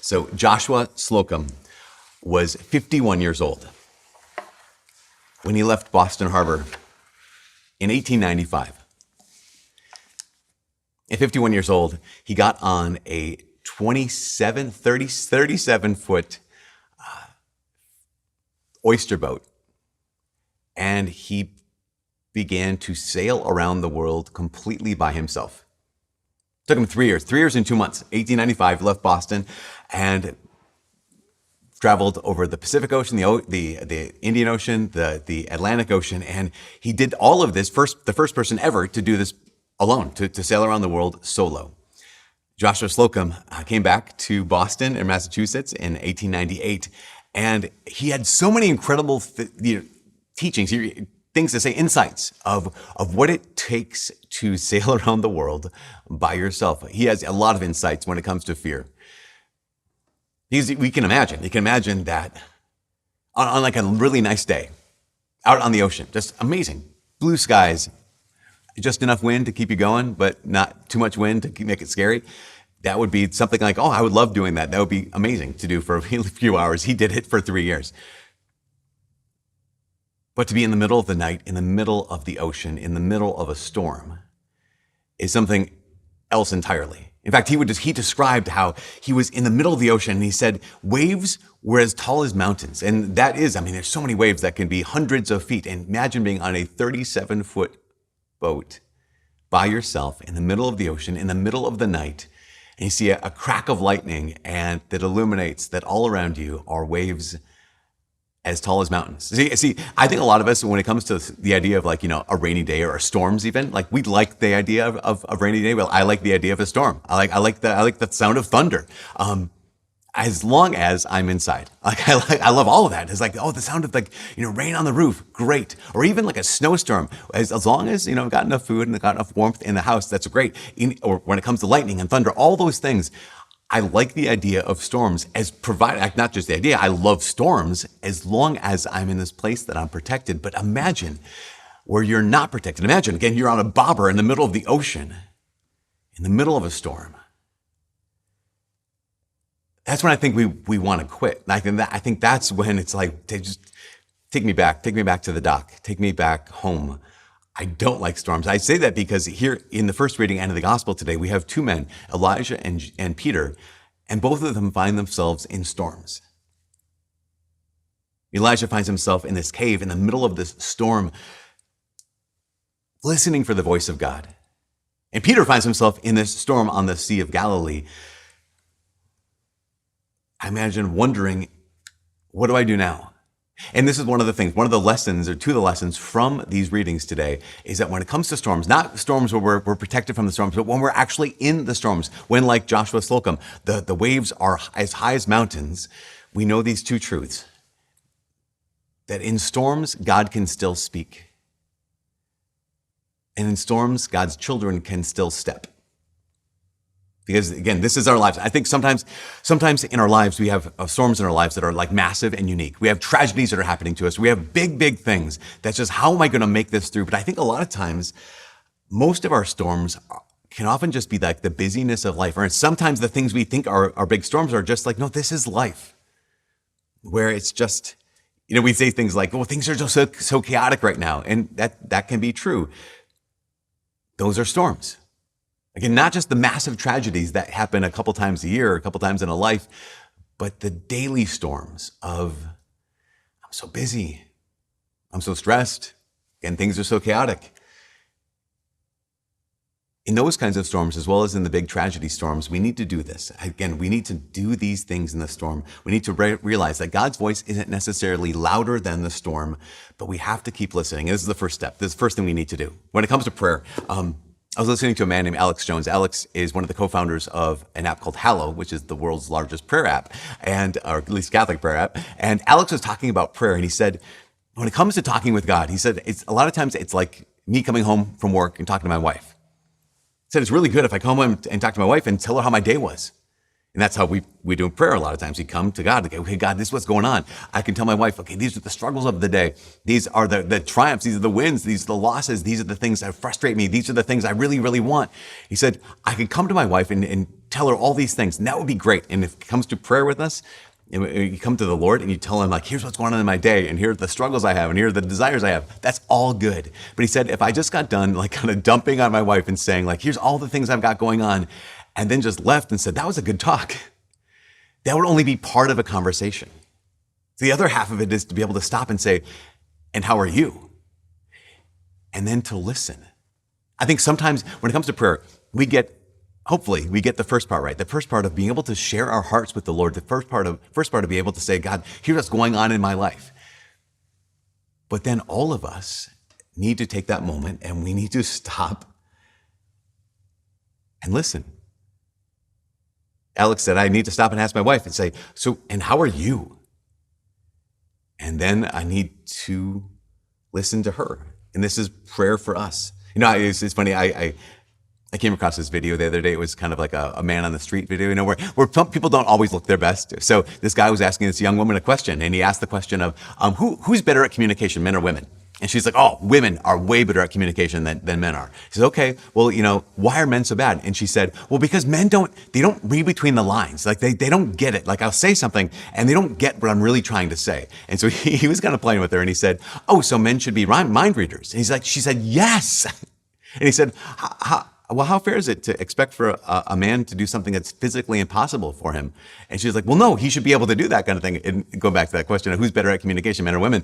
So Joshua Slocum was 51 years old when he left Boston Harbor in 1895. At 51 years old, he got on a 37-foot oyster boat, and he began to sail around the world completely by himself. It took him 3 years, 3 years and 2 months. 1895, left Boston and traveled over the Pacific Ocean, the Indian Ocean, the Atlantic Ocean, and he did all of this, the first person ever to do this alone, to sail around the world solo. Joshua Slocum came back to Boston in Massachusetts in 1898, and he had so many incredible teachings, things to say, insights of what it takes to sail around the world by yourself. He has a lot of insights when it comes to fear. You can imagine that on like a really nice day, out on the ocean, just amazing, blue skies, just enough wind to keep you going, but not too much wind to make it scary. That would be something like, oh, I would love doing that. That would be amazing to do for a few hours. He did it for 3 years. But to be in the middle of the night, in the middle of the ocean, in the middle of a storm is something else entirely. In fact, he described how he was in the middle of the ocean, and he said waves were as tall as mountains. And that is, there's so many waves that can be hundreds of feet. And imagine being on a 37-foot boat by yourself in the middle of the ocean, in the middle of the night, and you see a crack of lightning and that illuminates that all around you are waves as tall as mountains. See, I think a lot of us, when it comes to the idea of a rainy day or storms even, we like the idea of a rainy day. Well, I like the idea of a storm. I like the sound of thunder. As long as I'm inside. I love all of that. It's the sound of rain on the roof, great. Or even a snowstorm. As long as, I've got enough food and I've got enough warmth in the house, that's great. Or when it comes to lightning and thunder, all those things, I like the idea of storms as provided, not just the idea, I love storms as long as I'm in this place that I'm protected. But imagine where you're not protected. Imagine, again, you're on a bobber in the middle of the ocean, in the middle of a storm. That's when I think we want to quit. And I think that's when it's just take me back to the dock, take me back home. I don't like storms. I say that because here in the first reading and of the gospel today, we have two men, Elijah and Peter, and both of them find themselves in storms. Elijah finds himself in this cave in the middle of this storm, listening for the voice of God. And Peter finds himself in this storm on the Sea of Galilee. I imagine wondering, what do I do now? And this is one of the lessons, or two of the lessons from these readings today, is that when it comes to storms, not storms where we're protected from the storms, but when we're actually in the storms, when like Joshua Slocum, the waves are as high as mountains, we know these two truths. That in storms, God can still speak. And in storms, God's children can still step. Because again, this is our lives. I think sometimes in our lives, we have storms in our lives that are massive and unique. We have tragedies that are happening to us. We have big things. That's just, how am I going to make this through? But I think a lot of times, most of our storms can often just be the busyness of life. Or sometimes the things we think are big storms are just no, this is life. Where it's just, we say things like, well, things are just so chaotic right now. And that can be true. Those are storms. Again, not just the massive tragedies that happen a couple times a year, a couple times in a life, but the daily storms of, I'm so busy, I'm so stressed, and things are so chaotic. In those kinds of storms, as well as in the big tragedy storms, we need to do this. Again, we need to do these things in the storm. We need to realize that God's voice isn't necessarily louder than the storm, but we have to keep listening. And this is the first step. This is the first thing we need to do. When it comes to prayer, I was listening to a man named Alex Jones. Alex is one of the co-founders of an app called Hallow, which is the world's largest prayer app, or at least Catholic prayer app. And Alex was talking about prayer, and he said, when it comes to talking with God, he said, a lot of times it's like me coming home from work and talking to my wife. He said, it's really good if I come home and talk to my wife and tell her how my day was. And that's how we do prayer a lot of times. We come to God, okay, God, this is what's going on. I can tell my wife, okay, these are the struggles of the day. These are the triumphs. These are the wins. These are the losses. These are the things that frustrate me. These are the things I really want. He said, I can come to my wife and tell her all these things, and that would be great. And if it comes to prayer with us, and you come to the Lord and you tell him, like, here's what's going on in my day, and here are the struggles I have, and here are the desires I have. That's all good. But he said, if I just got done, like, kind of dumping on my wife and saying, like, here's all the things I've got going on, and then just left and said, that was a good talk, that would only be part of a conversation. The other half of it is to be able to stop and say, and how are you? And then to listen. I think sometimes when it comes to prayer, hopefully we get the first part right. The first part of being able to share our hearts with the Lord. The first part of being able to say, God, here's what's going on in my life. But then all of us need to take that moment and we need to stop and listen. Alex said, I need to stop and ask my wife and say, so, and how are you? And then I need to listen to her. And this is prayer for us. You know, it's funny. I came across this video the other day. It was kind of like a man on the street video, you know, where some people don't always look their best. So this guy was asking this young woman a question, and he asked the question of, who's better at communication, men or women? And she's like, oh, women are way better at communication than men are. He says, okay, well, you know, why are men so bad? And she said, well, because men don't read between the lines. Like they don't get it. Like I'll say something and they don't get what I'm really trying to say. And so he was kind of playing with her and he said, oh, so men should be mind readers. And she said, yes. And he said, how fair is it to expect for a man to do something that's physically impossible for him? And she's like, well, no, he should be able to do that kind of thing. And go back to that question of who's better at communication, men or women?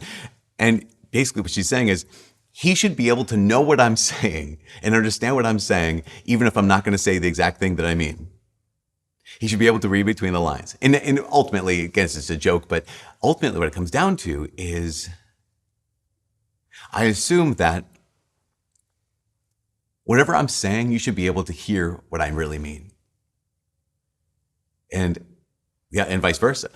And basically what she's saying is he should be able to know what I'm saying and understand what I'm saying, even if I'm not going to say the exact thing that I mean. He should be able to read between the lines. And ultimately, again, it's a joke, but ultimately what it comes down to is I assume that whatever I'm saying, you should be able to hear what I really mean. And vice versa.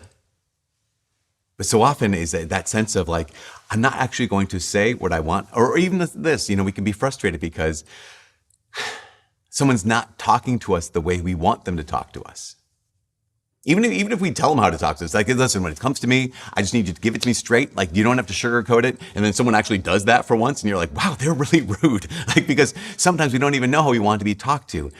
But so often is that sense of like, I'm not actually going to say what I want, or even this, you know, we can be frustrated because someone's not talking to us the way we want them to talk to us. Even if we tell them how to talk to us, like, listen, when it comes to me, I just need you to give it to me straight. Like, you don't have to sugarcoat it. And then someone actually does that for once, and you're like, wow, they're really rude. Like, because sometimes we don't even know how we want to be talked to.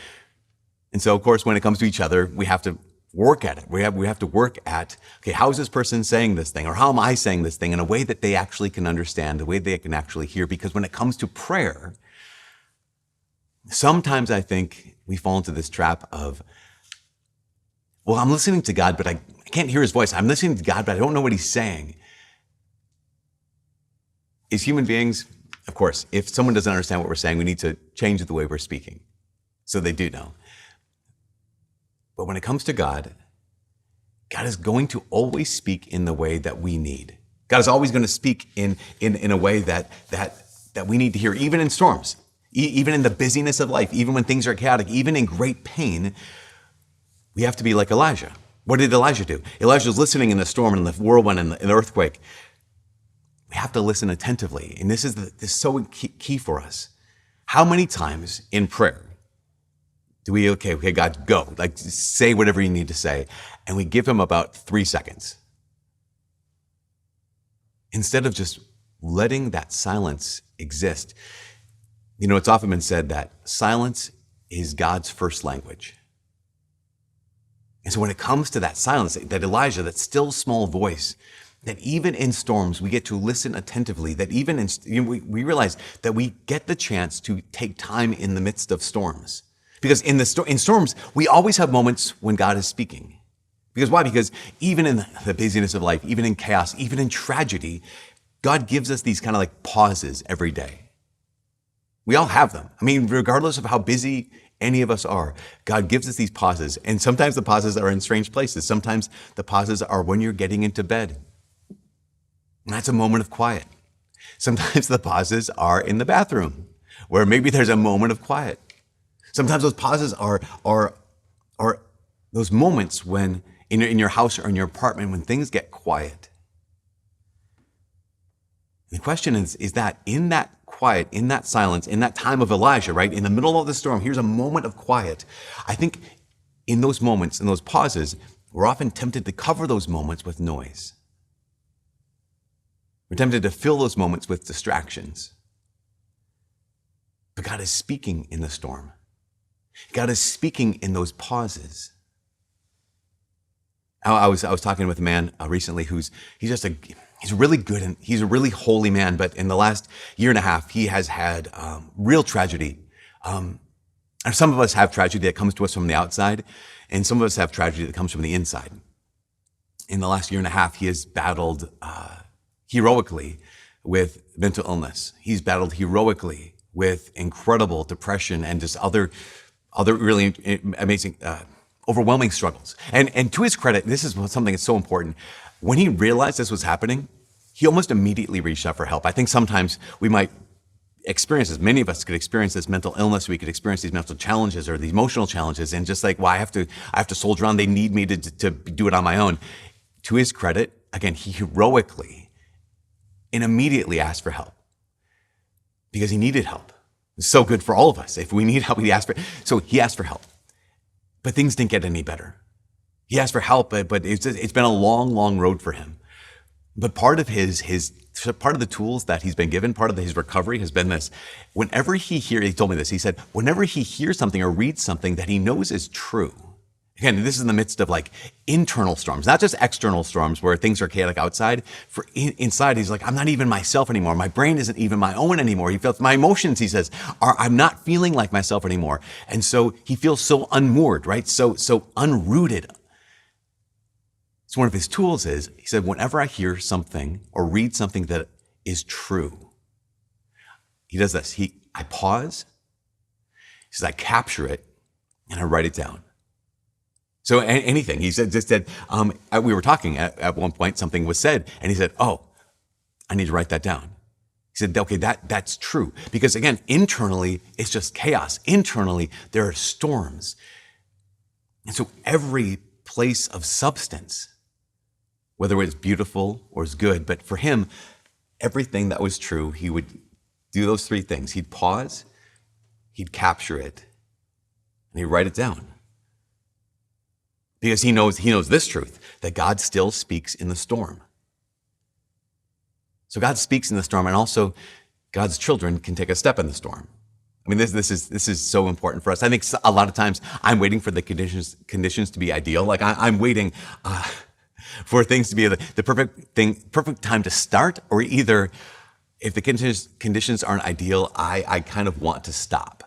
And so, of course, when it comes to each other, we have to work at it. We have to work at, okay, how is this person saying this thing? Or how am I saying this thing in a way that they actually can understand, the way they can actually hear? Because when it comes to prayer, sometimes I think we fall into this trap of, well, I'm listening to God, but I can't hear his voice. I'm listening to God, but I don't know what he's saying. As human beings, of course, if someone doesn't understand what we're saying, we need to change the way we're speaking so they do know. But when it comes to God, God is going to always speak in the way that we need. God is always going to speak in a way that we need to hear, even in storms, even in the busyness of life, even when things are chaotic, even in great pain. We have to be like Elijah. What did Elijah do? Elijah was listening in the storm and the whirlwind and the earthquake. We have to listen attentively. And this is so key for us. How many times in prayer do we, okay, God, go. Like, say whatever you need to say. And we give him about 3 seconds. Instead of just letting that silence exist. You know, it's often been said that silence is God's first language. And so when it comes to that silence, that Elijah, that still small voice, that even in storms, we get to listen attentively, that even we realize that we get the chance to take time in the midst of storms. Because in storms, we always have moments when God is speaking. Because why? Because even in the busyness of life, even in chaos, even in tragedy, God gives us these kind of like pauses every day. We all have them. I mean, regardless of how busy any of us are, God gives us these pauses. And sometimes the pauses are in strange places. Sometimes the pauses are when you're getting into bed. And that's a moment of quiet. Sometimes the pauses are in the bathroom, where maybe there's a moment of quiet. Sometimes those pauses are those moments when in your house or in your apartment when things get quiet. And the question is that in that quiet, in that silence, in that time of Elijah, right? In the middle of the storm, here's a moment of quiet. I think in those moments, in those pauses, we're often tempted to cover those moments with noise. We're tempted to fill those moments with distractions. But God is speaking in the storm. God is speaking in those pauses. I was talking with a man recently he's really good and he's a really holy man, but in the last year and a half, he has had real tragedy. And some of us have tragedy that comes to us from the outside, and some of us have tragedy that comes from the inside. In the last year and a half, he has battled heroically with mental illness. He's battled heroically with incredible depression and just other really amazing, overwhelming struggles. And to his credit, this is something that's so important. When he realized this was happening, he almost immediately reached out for help. I think sometimes we might experience this. Many of us could experience this mental illness. We could experience these mental challenges or these emotional challenges, and just like, well, I have to soldier on. They need me to do it on my own. To his credit, again, he heroically and immediately asked for help because he needed help. It's so good for all of us. If we need help, so he asked for help. But things didn't get any better. He asked for help, but it's been a long, long road for him. But part of part of the tools that he's been given, part of his recovery has been this. Whenever he told me this, he said, whenever he hears something or reads something that he knows is true, again, this is in the midst of like internal storms, not just external storms where things are chaotic outside. Inside, he's like, I'm not even myself anymore. My brain isn't even my own anymore. He feels my emotions, he says, I'm not feeling like myself anymore. And so he feels so unmoored, right? So unrooted. So one of his tools is, he said, whenever I hear something or read something that is true, he does this. I pause. He says, I capture it and I write it down. So anything, he said, we were talking at one point, something was said, and he said, oh, I need to write that down. He said, okay, that's true. Because again, internally, it's just chaos. Internally, there are storms. And so every place of substance, whether it's beautiful or it's good, but for him, everything that was true, he would do those three things. He'd pause, he'd capture it, and he'd write it down. Because he knows this truth, that God still speaks in the storm. So God speaks in the storm, and also God's children can take a step in the storm. I mean, this is so important for us. I think a lot of times I'm waiting for the conditions to be ideal. Like I'm waiting for things to be the perfect time to start, or either if the conditions aren't ideal, I kind of want to stop.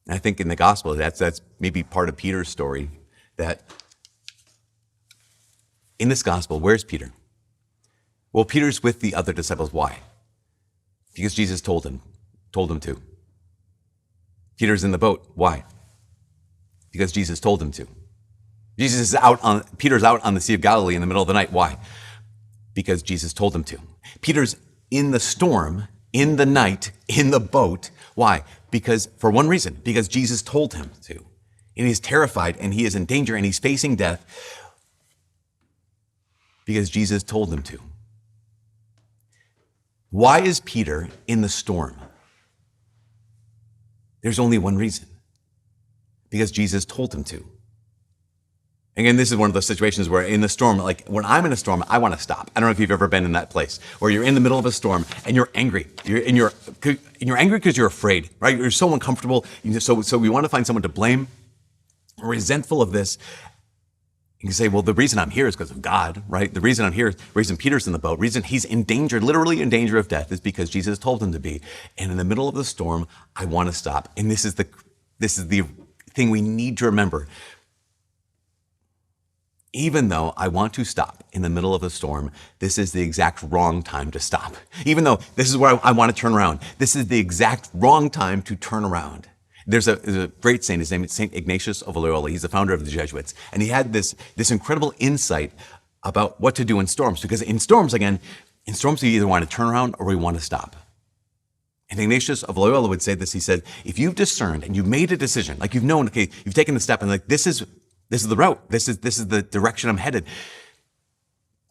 And I think in the gospel, that's maybe part of Peter's story. That in this gospel, where's Peter? Well, Peter's with the other disciples. Why? Because Jesus told him to. Peter's in the boat. Why? Because Jesus told him to. Peter's out on the Sea of Galilee in the middle of the night. Why? Because Jesus told him to. Peter's in the storm, in the night, in the boat. Why? Because for one reason, because Jesus told him to. And he's terrified and he is in danger and he's facing death because Jesus told him to. Why is Peter in the storm? There's only one reason. Because Jesus told him to. Again, this is one of those situations where in the storm, like when I'm in a storm, I want to stop. I don't know if you've ever been in that place where you're in the middle of a storm and you're angry. You're angry because you're afraid, right? You're so uncomfortable. So we want to find someone to blame. Resentful of this. You can say, well, the reason I'm here is because of God, right? The reason I'm here, the reason Peter's in the boat, reason he's in danger, literally in danger of death, is because Jesus told him to be. And in the middle of the storm, I want to stop. And this is the thing we need to remember. Even though I want to stop in the middle of a storm, this is the exact wrong time to stop. Even though this is where I want to turn around, this is the exact wrong time to turn around. There's a great saint, his name is St. Ignatius of Loyola. He's the founder of the Jesuits. And he had this incredible insight about what to do in storms. Because in storms, you either want to turn around or you want to stop. And Ignatius of Loyola would say this. He said, if you've discerned and you've made a decision, like you've known, okay, you've taken the step and like, this is the route. This is the direction I'm headed.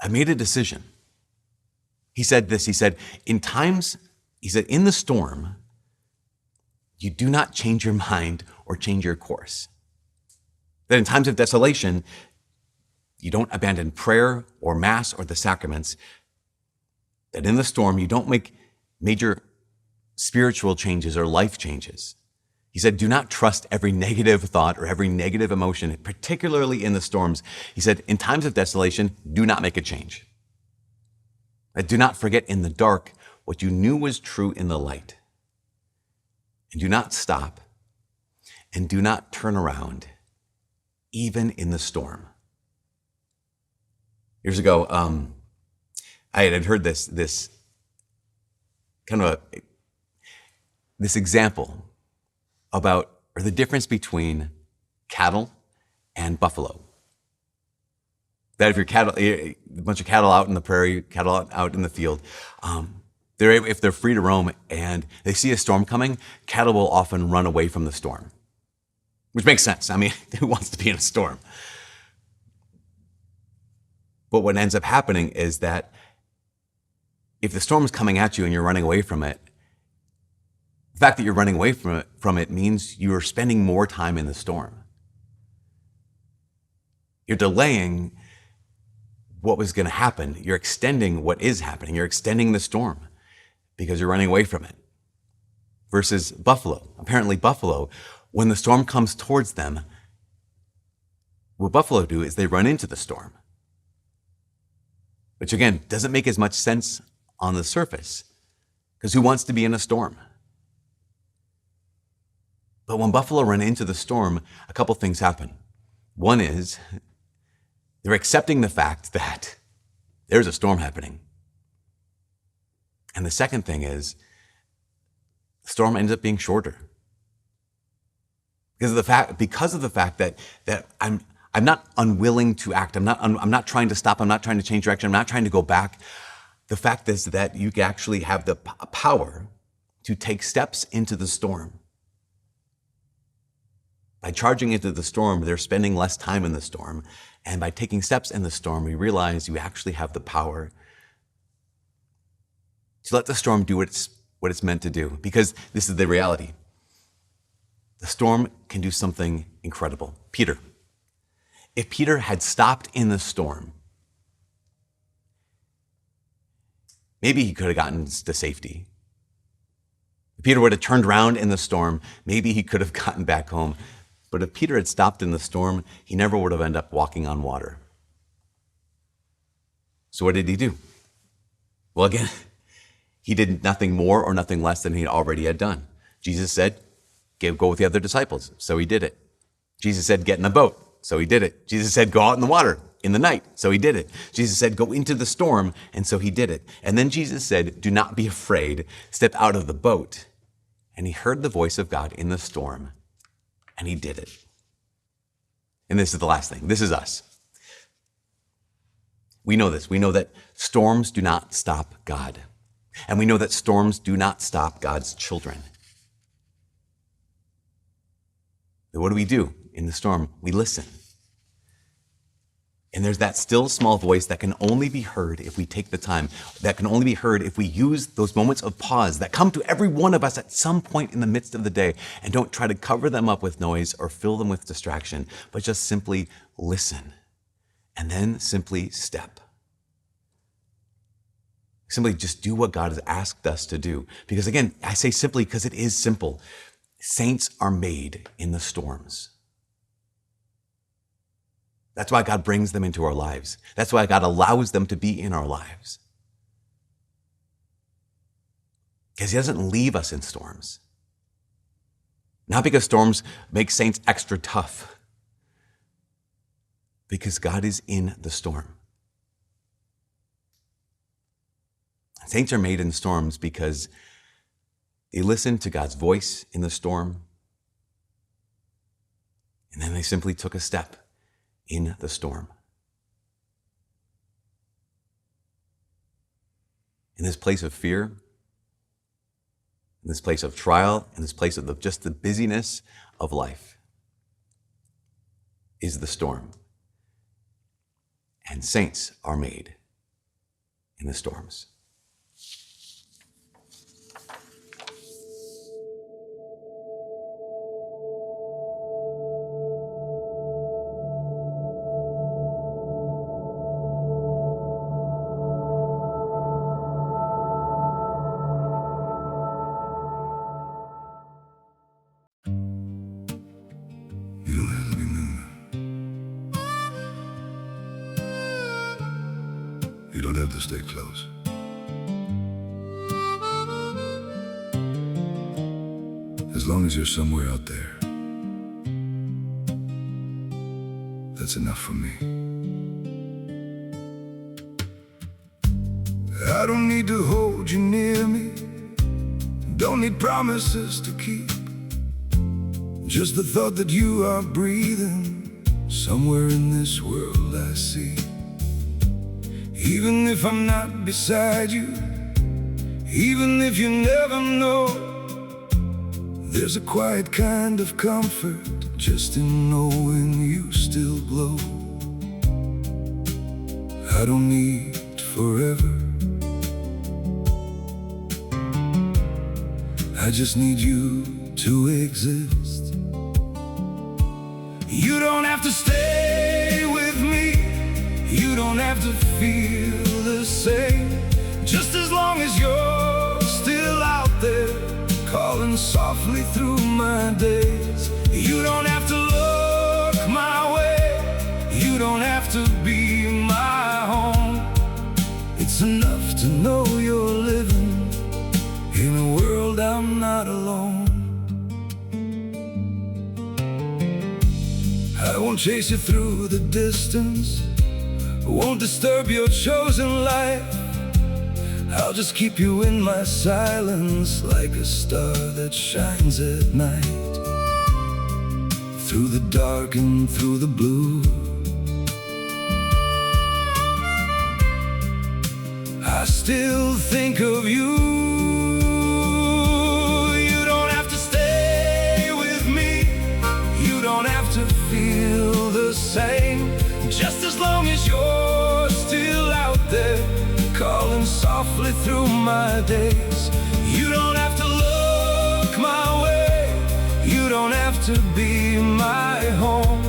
I made a decision. He said this, he said, in the storm, you do not change your mind or change your course. That in times of desolation, you don't abandon prayer or mass or the sacraments. That in the storm, you don't make major spiritual changes or life changes. He said, do not trust every negative thought or every negative emotion, particularly in the storms. He said, in times of desolation, do not make a change. Do not forget in the dark what you knew was true in the light. And do not stop and do not turn around, even in the storm. Years ago, I had heard this example about or the difference between cattle and buffalo. That if you're cattle, a bunch of cattle out in the prairie, cattle out in the field, if they're free to roam and they see a storm coming, cattle will often run away from the storm, which makes sense. I mean, who wants to be in a storm? But what ends up happening is that if the storm is coming at you and you're running away from it, the fact that you're running away from it means you are spending more time in the storm. You're delaying what was going to happen. You're extending what is happening. You're extending the storm because you're running away from it. Versus buffalo. Apparently buffalo, when the storm comes towards them, what buffalo do is they run into the storm. Which again, doesn't make as much sense on the surface, because who wants to be in a storm? But when buffalo run into the storm, a couple things happen. One is they're accepting the fact that there's a storm happening. And the second thing is the storm ends up being shorter. Because of the fact that I'm not unwilling to act. I'm not trying to stop. I'm not trying to change direction. I'm not trying to go back. The fact is that you actually have the power to take steps into the storm. By charging into the storm, they're spending less time in the storm. And by taking steps in the storm, we realize you actually have the power to let the storm do what it's meant to do. Because this is the reality. The storm can do something incredible. Peter. If Peter had stopped in the storm, maybe he could have gotten to safety. If Peter would have turned around in the storm, maybe he could have gotten back home. But if Peter had stopped in the storm, he never would have ended up walking on water. So what did he do? Well, again, he did nothing more or nothing less than he already had done. Jesus said, go with the other disciples. So he did it. Jesus said, get in the boat. So he did it. Jesus said, go out in the water in the night. So he did it. Jesus said, go into the storm. And so he did it. And then Jesus said, do not be afraid. Step out of the boat. And he heard the voice of God in the storm. And he did it. And this is the last thing. This is us. We know this. We know that storms do not stop God. And we know that storms do not stop God's children. But what do in the storm? We listen. And there's that still small voice that can only be heard if we take the time, that can only be heard if we use those moments of pause that come to every one of us at some point in the midst of the day, and don't try to cover them up with noise or fill them with distraction, but just simply listen and then simply step. Simply just do what God has asked us to do. Because again, I say simply because it is simple. Saints are made in the storms. That's why God brings them into our lives. That's why God allows them to be in our lives. Because he doesn't leave us in storms. Not because storms make saints extra tough. Because God is in the storm. Saints are made in storms because they listen to God's voice in the storm. And then they simply took a step in the storm. In this place of fear, in this place of trial, in this place of just the busyness of life, is the storm. And saints are made in the storms. You don't have to stay close. As long as you're somewhere out there, that's enough for me. I don't need to hold you near me, don't need promises to keep. Just the thought that you are breathing somewhere in this world I see. Even if I'm not beside you, even if you never know, there's a quiet kind of comfort just in knowing you still glow. I don't need forever, I just need you to exist. You don't have to stay with me, you don't have to feel the same. Just as long as you're still out there, calling softly through my days. You don't have to look my way, you don't have to be my home. It's enough to know you're living in a world I'm not alone. I won't chase you through the distance, won't disturb your chosen life. I'll just keep you in my silence, like a star that shines at night. Through the dark and through the blue, I still think of you. You don't have to stay with me, you don't have to feel the same. Just as long as you're still out there, calling softly through my days. You don't have to look my way, you don't have to be my home.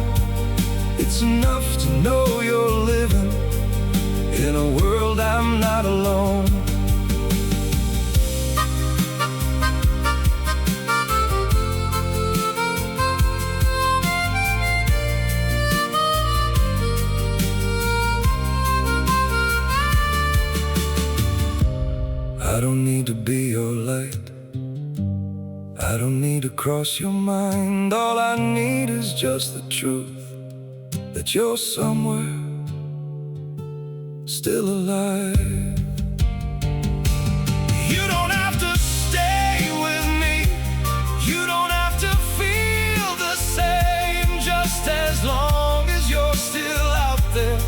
It's enough to know you're living in a world I'm not alone. I don't need to be your light, I don't need to cross your mind. All I need is just the truth that you're somewhere still alive. You don't have to stay with me, you don't have to feel the same. Just as long as you're still out there,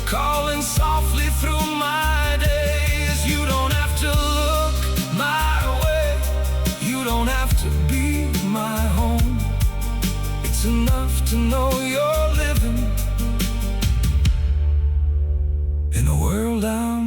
calling softly through my days. You don't have to look my way, you don't have to be my home. It's enough to know you're living in a world out